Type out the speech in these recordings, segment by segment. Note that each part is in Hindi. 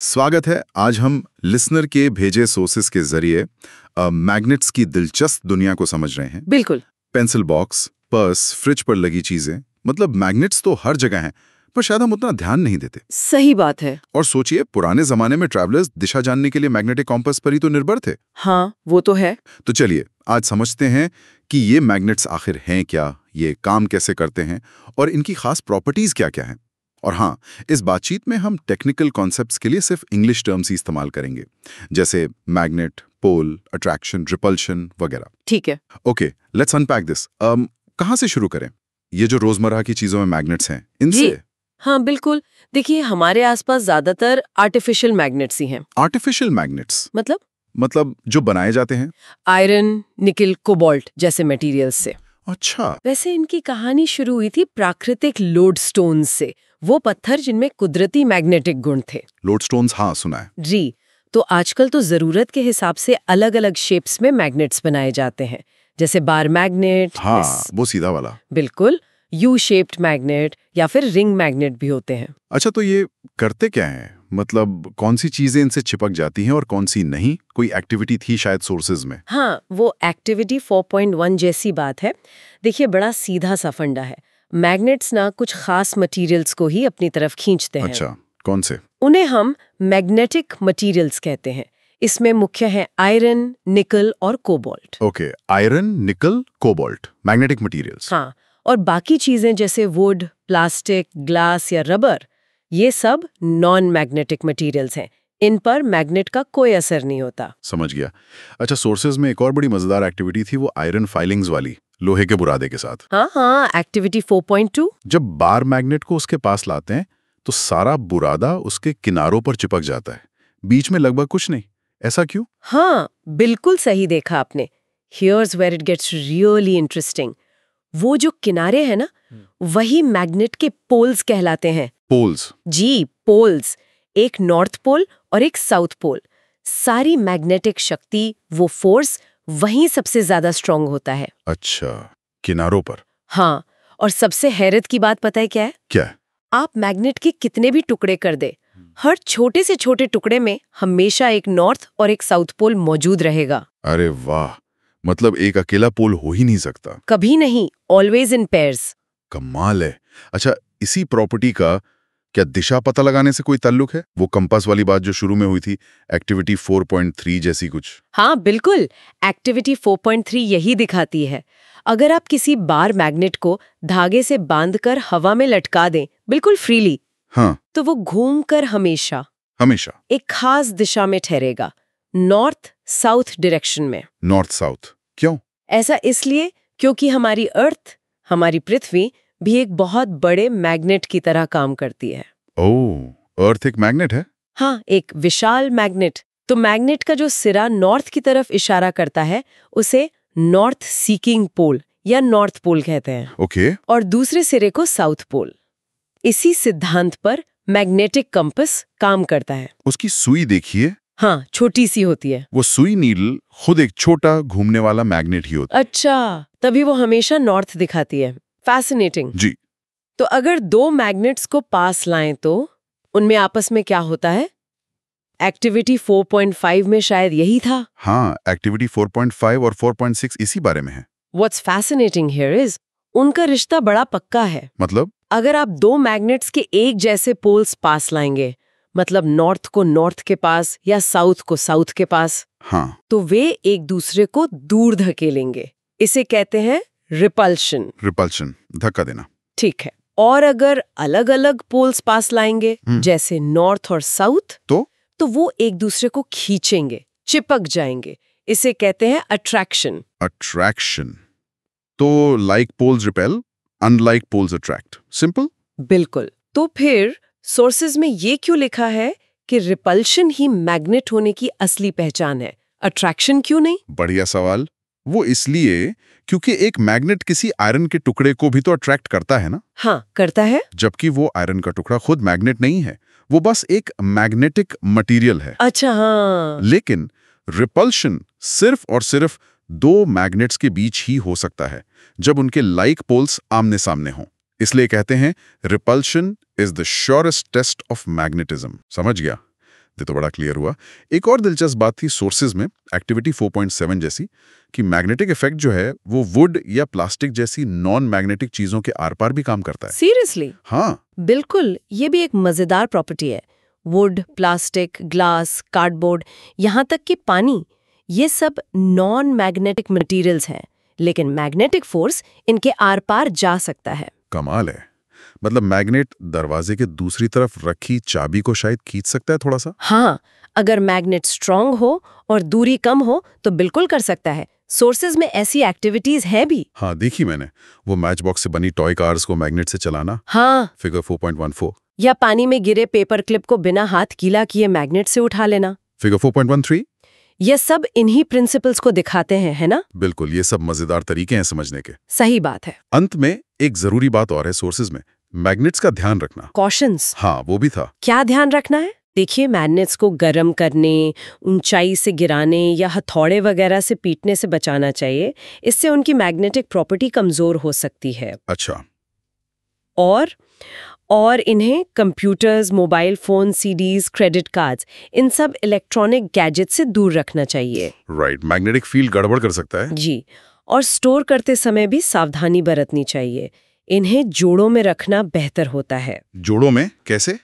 स्वागत है। आज हम लिसनर के भेजे सोर्सेस के जरिए मैग्नेट्स की दिलचस्प दुनिया को समझ रहे हैं। बिल्कुल। पेंसिल बॉक्स, पर्स, फ्रिज पर लगी चीजें, मतलब मैग्नेट्स तो हर जगह हैं, पर शायद हम उतना ध्यान नहीं देते। सही बात है। और सोचिए, पुराने जमाने में ट्रैवलर्स दिशा जानने के लिए मैग्नेटिक कॉम्पास पर ही तो निर्भर थे। हाँ, वो तो है। तो चलिए आज समझते हैं कि ये मैग्नेट्स आखिर हैं क्या, ये काम कैसे करते हैं और इनकी खास प्रॉपर्टीज क्या-क्या हैं। और हाँ, इस बातचीत में हम टेक्निकल कॉन्सेप्ट्स के लिए सिर्फ इंग्लिश टर्म्स ही इस्तेमाल करेंगे, जैसे मैग्नेट, पोल, अट्रैक्शन, रिपल्शन वगैरह। ठीक है। Okay, let's unpack this. कहाँ से शुरू करें? ये जो रोजमर्रा की चीजों में मैग्नेट्स हैं, इनसे? हाँ बिल्कुल। देखिए, हमारे आसपास ज्यादातर आर्टिफिशियल मैग्नेट्स ही हैं। आर्टिफिशियल मैग्नेट्स मतलब जो बनाए जाते हैं? आयरन, निकल, कोबाल्ट जैसे मटेरियल्स से। अच्छा। वैसे इनकी कहानी शुरू हुई थी प्राकृतिक लोडस्टोन से, वो पत्थर जिनमें कुदरती मैग्नेटिक गुण थे। लोडस्टोन्स, हाँ सुना है। जी, तो आजकल तो जरूरत के हिसाब से अलग अलग शेप्स में मैग्नेट्स बनाए जाते हैं, जैसे बार मैग्नेट। हाँ, वो सीधा वाला। बिल्कुल। यू शेप्ड मैग्नेट या फिर रिंग मैग्नेट भी होते हैं। अच्छा, तो ये करते क्या हैं? मतलब कौन सी चीजें इनसे चिपक जाती हैं और कौन सी नहीं? कोई एक्टिविटी थी शायद सोर्सेज में। हाँ, वो एक्टिविटी 4.1 जैसी बात है। देखिए, बड़ा सीधा सा फंडा है। मैग्नेट्स ना कुछ खास मटेरियल्स को ही अपनी तरफ खींचते हैं। अच्छा, कौन से? उन्हें हम मैग्नेटिक मटेरियल्स कहते हैं। इसमें मुख्य है आयरन, निकल और कोबाल्ट। ओके, आयरन, निकल, कोबाल्ट, मैग्नेटिक मटेरियल्स। हाँ, और बाकी चीजें जैसे वुड, प्लास्टिक, ग्लास या रबर, ये सब नॉन मैग्नेटिक मटेरियल्स हैं। इन पर मैग्नेट का कोई असर नहीं होता। समझ गया। अच्छा, सोर्सेज में एक और बड़ी मजेदार एक्टिविटी थी, वो आयरन फाइलिंग्स वाली, लोहे के बुरादे के साथ। हाँ, एक्टिविटी 4.2। जब बार मैग्नेट को उसके पास लाते हैं तो सारा बुरादा उसके किनारों पर चिपक जाता है, बीच में लगभग कुछ नहीं। ऐसा क्यों? हाँ, बिल्कुल सही देखा आपने। Here's where it gets really interesting. वो जो किनारे हैं ना, वही मैग्नेट के पोल्स कहलाते हैं। पोल्स? जी, पोल्स। एक नॉर्थ पोल और एक साउथ पोल। सारी मैग्नेटिक शक्ति, वो फोर्स, वहीं सबसे ज्यादा स्ट्रांग होता है। अच्छा, किनारों पर। हाँ, और सबसे हैरत की बात पता है क्या है? क्या? आप मैग्नेट के कितने भी टुकड़े कर दे, हर छोटे से छोटे टुकड़े में हमेशा एक नॉर्थ और एक साउथ पोल मौजूद रहेगा। अरे वाह, मतलब एक अकेला पोल हो ही नहीं सकता। कभी नहीं, ऑलवेज इन पेयर्स। कमाल है। अच्छा, इसी प्रॉपर्टी का क्या दिशा पता लगाने से कोई ताल्लुक है? वो कंपास वाली बात जो शुरू में हुई थी, एक्टिविटी 4.3 जैसी कुछ। हाँ बिल्कुल, एक्टिविटी 4.3 यही दिखाती है। अगर आप किसी बार मैग्नेट को धागे से बांधकर हवा में लटका दें, बिल्कुल फ्रीली, हाँ, तो वो घूमकर हमेशा एक खास दिशा में ठहरेगा, नॉर्थ साउथ डायरेक्शन में। नॉर्थ साउथ क्यों? ऐसा इसलिए क्योंकि हमारी अर्थ, हमारी पृथ्वी भी एक बहुत बड़े मैग्नेट की तरह काम करती है। ओह, अर्थ एक मैग्नेट है? हाँ, एक विशाल मैग्नेट। तो मैग्नेट का जो सिरा नॉर्थ की तरफ इशारा करता है, उसे नॉर्थ सीकिंग पोल या नॉर्थ पोल कहते हैं। ओके। और दूसरे सिरे को साउथ पोल। इसी सिद्धांत पर मैग्नेटिक कंपास काम करता है। उसकी सुई देखिए। हाँ, छोटी सी होती है। वो सुई नीडल खुद एक छोटा घूमने वाला मैग्नेट ही होता है। अच्छा, तभी वो हमेशा नॉर्थ दिखाती है। फैसिनेटिंग। जी। तो अगर दो मैग्नेट्स को पास लाएं तो उनमें आपस में क्या होता है? एक्टिविटी 4.5 में शायद यही था। हाँ, एक्टिविटी 4.5 और 4.6 इसी बारे में है। What's fascinating here is उनका रिश्ता बड़ा पक्का है। मतलब? अगर आप दो मैग्नेट्स के एक जैसे पोल्स पास लाएंगे, मतलब नॉर्थ को नॉर्थ के पास या साउथ को साउथ के पास, हाँ, तो वे एक दूसरे को दूर धकेलेंगे। इसे कहते हैं रिपल्शन। रिपल्शन, धक्का देना। ठीक है। और अगर अलग अलग पोल्स पास लाएंगे, जैसे नॉर्थ और साउथ, तो वो एक दूसरे को खींचेंगे, चिपक जाएंगे। इसे कहते हैं अट्रैक्शन। अट्रैक्शन। तो like poles repel, unlike poles attract. Simple? बिल्कुल। तो फिर सोर्सेज में ये क्यों लिखा है कि रिपल्शन ही मैग्नेट होने की असली पहचान है, अट्रैक्शन क्यों नहीं? बढ़िया सवाल। वो इसलिए क्योंकि एक मैग्नेट किसी आयरन के टुकड़े को भी तो अट्रैक्ट करता है ना? हाँ, करता है। जबकि वो आयरन का टुकड़ा खुद मैग्नेट नहीं है, वो बस एक मैग्नेटिक मटेरियल है। अच्छा, हाँ। लेकिन रिपल्शन सिर्फ और सिर्फ दो मैग्नेट्स के बीच ही हो सकता है, जब उनके लाइक पोल्स आमने सामने हों। इसलिए कहते हैं repulsion is the surest test of magnetism. समझ गया? ये तो बड़ा क्लियर हुआ। एक और दिलचस्प बात थी सोर्सेज में, एक्टिविटी 4.7 जैसी, कि मैग्नेटिक इफेक्ट जो है वो वुड या प्लास्टिक जैसी नॉन मैग्नेटिक चीजों के आर पार भी काम करता है। सीरियसली? हाँ बिल्कुल, ये भी एक मजेदार प्रॉपर्टी है। वुड, प्लास्टिक, ग्लास, कार्डबोर्ड, यहाँ तक कि पानी, ये सब नॉन मैग्नेटिक मटेरियल्स हैं, लेकिन मैग्नेटिक फोर्स इनके आर पार जा सकता है। कमाल है। मतलब मैग्नेट दरवाजे के दूसरी तरफ रखी चाबी को शायद खींच सकता है थोड़ा सा। हाँ, अगर मैग्नेट स्ट्रांग हो और दूरी कम हो तो बिल्कुल कर सकता है। सोर्सेज में ऐसी एक्टिविटीज है भी। हाँ देखी मैंने, वो मैच बॉक्स से बनी टॉय कार्स को मैग्नेट से चलाना। हाँ, फिगर 4.14। या पानी में गिरे पेपर क्लिप को बिना हाथ गीला किए मैग्नेट से उठा लेना। फिगर 4.13। ये सब इन्हीं प्रिंसिपल्स को दिखाते हैं, है ना? बिल्कुल, ये सब मजेदार तरीके हैं समझने के। सही बात है। अंत में एक जरूरी बात और है सोर्सेज में, मैग्नेट्स का ध्यान रखना। कॉशंस? हाँ वो भी था। क्या ध्यान रखना है? देखिए, मैग्नेट्स को गर्म करने, ऊंचाई से गिराने या हथौड़े वगैरह से पीटने से बचाना चाहिए। इससे उनकी मैग्नेटिक प्रॉपर्टी कमजोर हो सकती है। अच्छा। और इन्हें computers, mobile phone, CDs, credit cards, इन सब इलेक्ट्रॉनिक गैजेट से दूर रखना चाहिए। राइट, मैग्नेटिक फील्ड गड़बड़ कर सकता है। जी, और स्टोर करते समय भी सावधानी बरतनी चाहिए। इन्हें जोड़ों में रखना बेहतर होता है। जोड़ों में कैसे?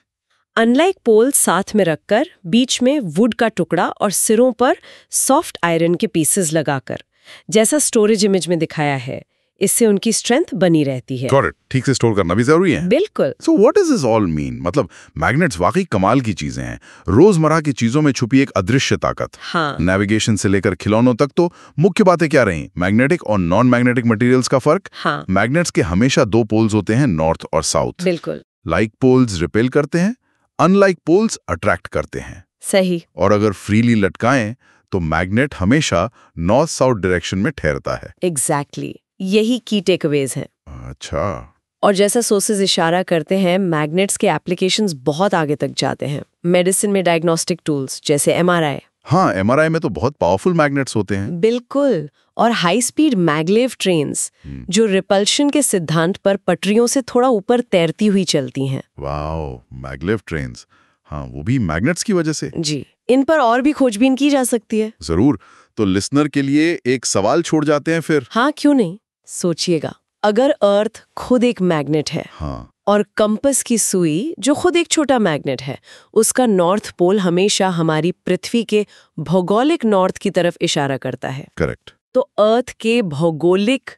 अनलाइक पोल साथ में रखकर, बीच में वुड का टुकड़ा और सिरों पर सॉफ्ट आयरन के पीसेस लगाकर, जैसा स्टोरेज इमेज में दिखाया है। इससे उनकी स्ट्रेंथ बनी रहती है। Got it, ठीक से स्टोर करना भी जरूरी है। बिल्कुल। So what does this all mean? मतलब मैग्नेट्स वाकई कमाल की चीजें हैं, रोजमर्रा की चीजों में छुपी एक अदृश्य ताकत। हाँ। नेविगेशन से लेकर खिलौनों तक तो मुख्य बातें क्या रही? मैग्नेटिक और नॉन मैग्नेटिक मटेरियल्स का फर्क। हाँ। मैग्नेट्स के हमेशा दो पोल्स होते हैं, नॉर्थ और साउथ। बिल्कुल। लाइक पोल्स रिपेल करते हैं, अनलाइक पोल्स अट्रैक्ट करते हैं। सही। और अगर फ्रीली लटकाएं तो मैग्नेट हमेशा नॉर्थ साउथ डायरेक्शन में ठहरता है। एग्जैक्टली, यही की टेकअवेज हैं। अच्छा। और जैसा सोर्सेज इशारा करते हैं, मैग्नेट्स के एप्लीकेशंस बहुत आगे तक जाते हैं। मेडिसिन में डायग्नोस्टिक टूल्स जैसे एमआरआई। हाँ, एमआरआई में तो बहुत पावरफुल मैग्नेट्स होते हैं। बिल्कुल। और हाई स्पीड मैगलेव ट्रेन्स, जो रिपल्शन के सिद्धांत पर पटरियों से थोड़ा ऊपर तैरती हुई चलती हैं। Wow, maglev trains. हाँ, वो भी मैग्नेट्स की वजह से। जी, इन पर और भी खोजबीन की जा सकती है। जरूर। तो लिसनर के लिए एक सवाल छोड़ जाते हैं फिर। हाँ, क्यों नहीं। सोचिएगा, अगर अर्थ खुद एक मैग्नेट है, हाँ, और कंपस की सुई जो खुद एक छोटा मैग्नेट है, उसका नॉर्थ पोल हमेशा हमारी पृथ्वी के भौगोलिक नॉर्थ की तरफ इशारा करता है। करेक्ट। तो अर्थ के भौगोलिक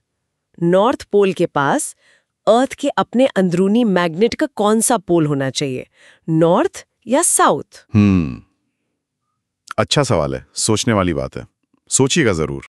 नॉर्थ पोल के पास अर्थ के अपने अंदरूनी मैग्नेट का कौन सा पोल होना चाहिए, नॉर्थ या साउथ? अच्छा सवाल है, सोचने वाली बात है, सोचिएगा जरूर।